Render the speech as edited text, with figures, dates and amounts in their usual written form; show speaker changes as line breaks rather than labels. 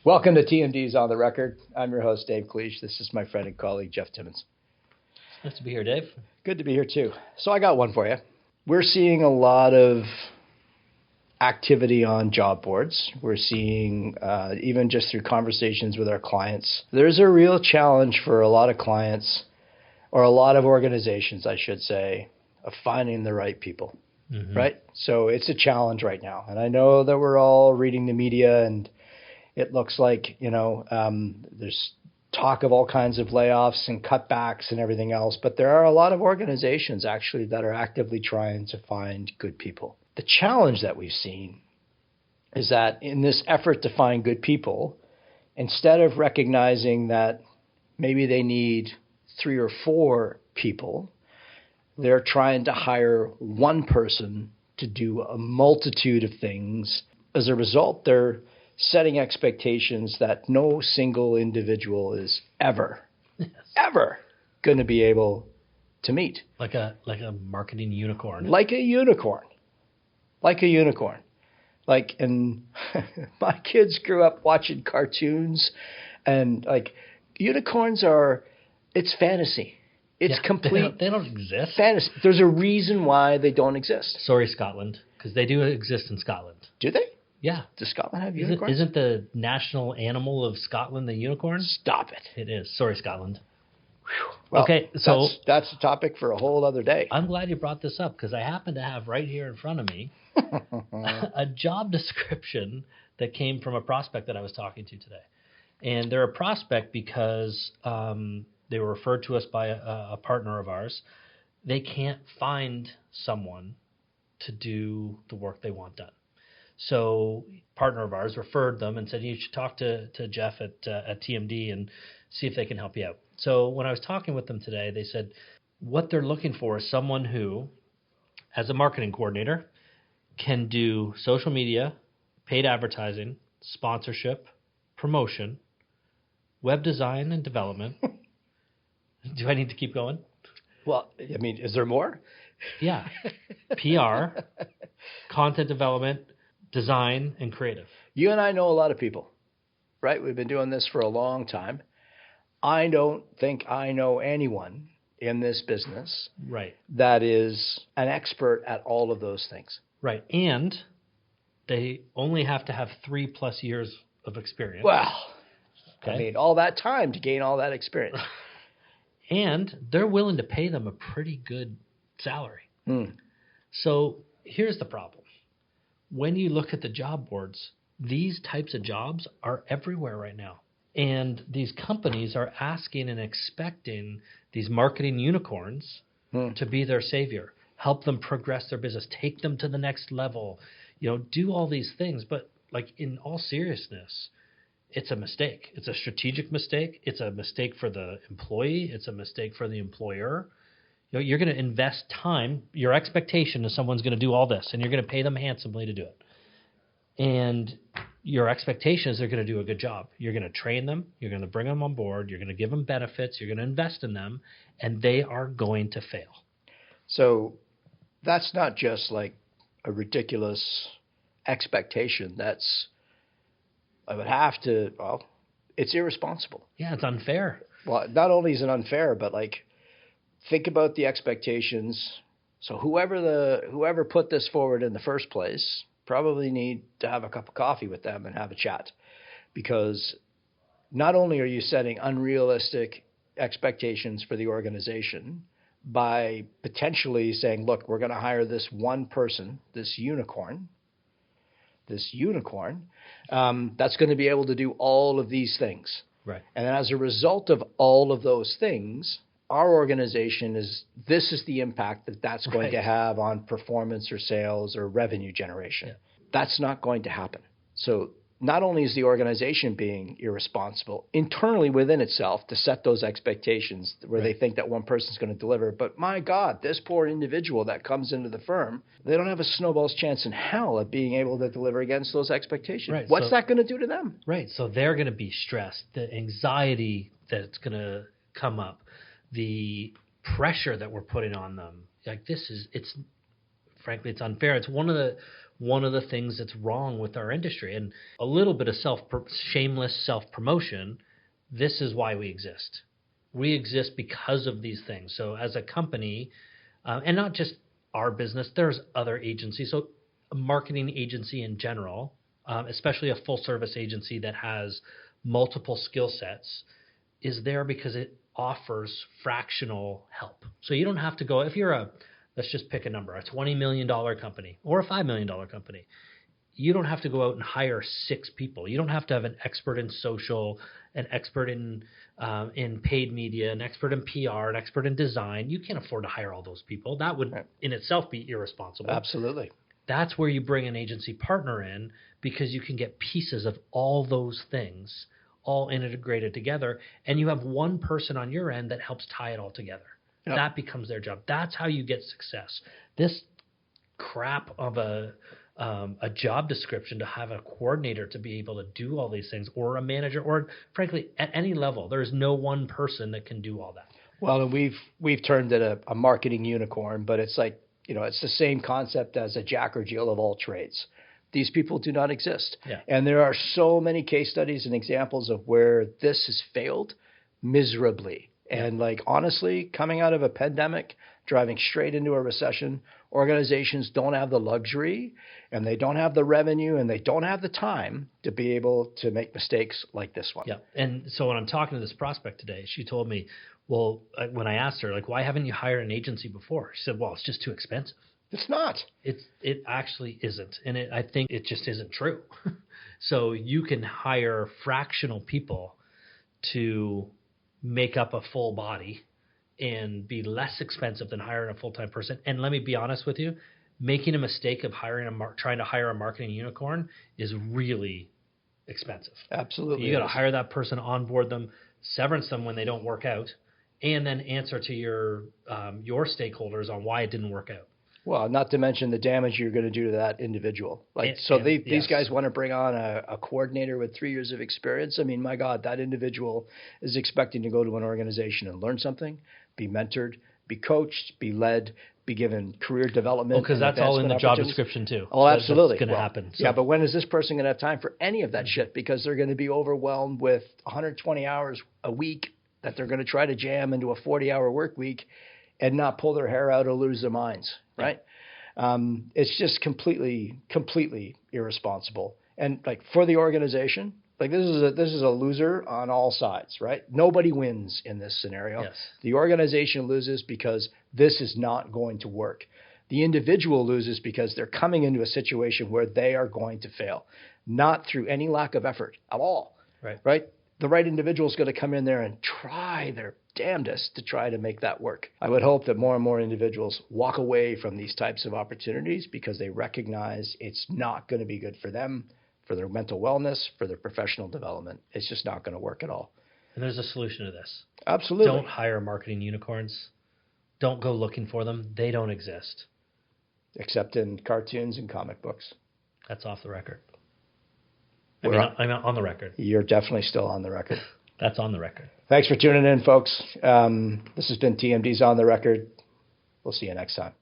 Welcome to TMD's On the Record. I'm your host, Dave Cliche. This is my friend and colleague, Jeff Timmins.
Nice to be here, Dave.
Good to be here, too. So I got one for you. We're seeing a lot of activity on job boards. We're seeing, even just through conversations with our clients, there's a real challenge for a lot of clients, or a lot of organizations, I should say, of finding the right people, right? So it's a challenge right now. And I know that we're all reading the media, and it looks like, there's talk of all kinds of layoffs and cutbacks and everything else, but there are a lot of organizations actually that are actively trying to find good people. The challenge that we've seen is that in this effort to find good people, instead of recognizing that maybe they need 3 or 4 people, they're trying to hire one person to do a multitude of things. As a result, they're setting expectations that no single individual is ever going to be able to meet.
Like a marketing unicorn.
Like a unicorn. And my kids grew up watching cartoons, and unicorns it's fantasy. It's complete.
They don't exist.
Fantasy. There's a reason why they don't exist.
Sorry, Scotland, because they do exist in Scotland.
Do they?
Yeah.
Does Scotland have unicorns?
Isn't the national animal of Scotland the unicorn?
Stop it.
It is. Sorry, Scotland.
Well,
okay, so
that's a topic for a whole other day.
I'm glad you brought this up, because I happen to have right here in front of me a job description that came from a prospect that I was talking to today. And they're a prospect because they were referred to us by a partner of ours. They can't find someone to do the work they want done. So a partner of ours referred them and said, you should talk to Jeff at TMD and see if they can help you out. So when I was talking with them today, they said what they're looking for is someone who, as a marketing coordinator, can do social media, paid advertising, sponsorship, promotion, web design and development. Do I need to keep going?
Well, I mean, is there more?
Yeah. PR, content development, design, and creative.
You and I know a lot of people, right? We've been doing this for a long time. I don't think I know anyone in this business that is an expert at all of those things.
Right. And they only have to have 3+ years of experience.
Well, okay. I mean, all that time to gain all that experience.
And they're willing to pay them a pretty good salary. So here's the problem. When you look at the job boards, these types of jobs are everywhere right now. And these companies are asking and expecting these marketing unicorns to be their savior, help them progress their business, take them to the next level, do all these things. But in all seriousness, it's a mistake. It's a strategic mistake. It's a mistake for the employee. It's a mistake for the employer. You're going to invest time. Your expectation is someone's going to do all this, and you're going to pay them handsomely to do it. And your expectation is they're going to do a good job. You're going to train them. You're going to bring them on board. You're going to give them benefits. You're going to invest in them, and they are going to fail.
So that's not just like a ridiculous expectation. It's irresponsible.
Yeah, it's unfair.
Well, not only is it unfair, but think about the expectations. So whoever put this forward in the first place probably need to have a cup of coffee with them and have a chat, because not only are you setting unrealistic expectations for the organization by potentially saying, look, we're going to hire this one person, this unicorn, that's going to be able to do all of these things.
Right.
And as a result of all of those things, our organization this is the impact that's going to have on performance or sales or revenue generation. Yeah. That's not going to happen. So not only is the organization being irresponsible internally within itself to set those expectations where they think that one person's going to deliver, but my God, this poor individual that comes into the firm, they don't have a snowball's chance in hell of being able to deliver against those expectations.
Right.
What's that going to do to them?
Right. So they're going to be stressed. The anxiety that's going to come up, the pressure that we're putting on them. Frankly, it's unfair. It's one of one of the things that's wrong with our industry. And a little bit of shameless self-promotion, this is why we exist. We exist because of these things. So as a company, and not just our business, there's other agencies. So a marketing agency in general, especially a full-service agency that has multiple skill sets, is there because it offers fractional help. So you don't have to go, if you're let's just pick a number, a $20 million company or a $5 million company, you don't have to go out and hire 6 people. You don't have to have an expert in social, an expert in paid media, an expert in PR, an expert in design. You can't afford to hire all those people. That would in itself be irresponsible.
Absolutely.
That's where you bring an agency partner in, because you can get pieces of all those things all integrated together, and you have one person on your end that helps tie it all together. Yep. That becomes their job. That's how you get success. This crap of a job description to have a coordinator to be able to do all these things, or a manager, or frankly, at any level, there's no one person that can do all that.
Well, and we've termed it a marketing unicorn, but it's like, it's the same concept as a Jack or Jill of all trades. These people do not exist. Yeah. And there are so many case studies and examples of where this has failed miserably. And honestly, coming out of a pandemic, driving straight into a recession, organizations don't have the luxury, and they don't have the revenue, and they don't have the time to be able to make mistakes like this one.
Yeah. And so when I'm talking to this prospect today, she told me, well, when I asked her, why haven't you hired an agency before? She said, well, it's just too expensive.
It's not.
It actually isn't. And I think it just isn't true. So you can hire fractional people to make up a full body and be less expensive than hiring a full-time person. And let me be honest with you, making a mistake of trying to hire a marketing unicorn is really expensive.
Absolutely.
You got to hire that person, onboard them, severance them when they don't work out, and then answer to your stakeholders on why it didn't work out.
Well, not to mention the damage you're going to do to that individual. These guys want to bring on a coordinator with 3 years of experience. I mean, my God, that individual is expecting to go to an organization and learn something, be mentored, be coached, be led, be given career development.
Because that's all in the job description too.
Oh, absolutely.
That's going to happen. So.
Yeah, but when is this person going to have time for any of that shit? Because they're going to be overwhelmed with 120 hours a week that they're going to try to jam into a 40-hour work week and not pull their hair out or lose their minds, right? It's just completely irresponsible. And for the organization, this is a loser on all sides, right? Nobody wins in this scenario.
Yes.
The organization loses because this is not going to work. The individual loses because they're coming into a situation where they are going to fail, not through any lack of effort at all, right? The right individual is going to come in there and try their damnedest to try to make that work. I would hope that more and more individuals walk away from these types of opportunities because they recognize it's not going to be good for them, for their mental wellness, for their professional development. It's just not going to work at all.
And there's a solution to this.
Absolutely.
Don't hire marketing unicorns. Don't go looking for them. They don't exist.
Except in cartoons and comic books.
That's off the record. I'm on the record.
You're definitely still on the record.
That's on the record.
Thanks for tuning in, folks. This has been TMD's On the Record. We'll see you next time.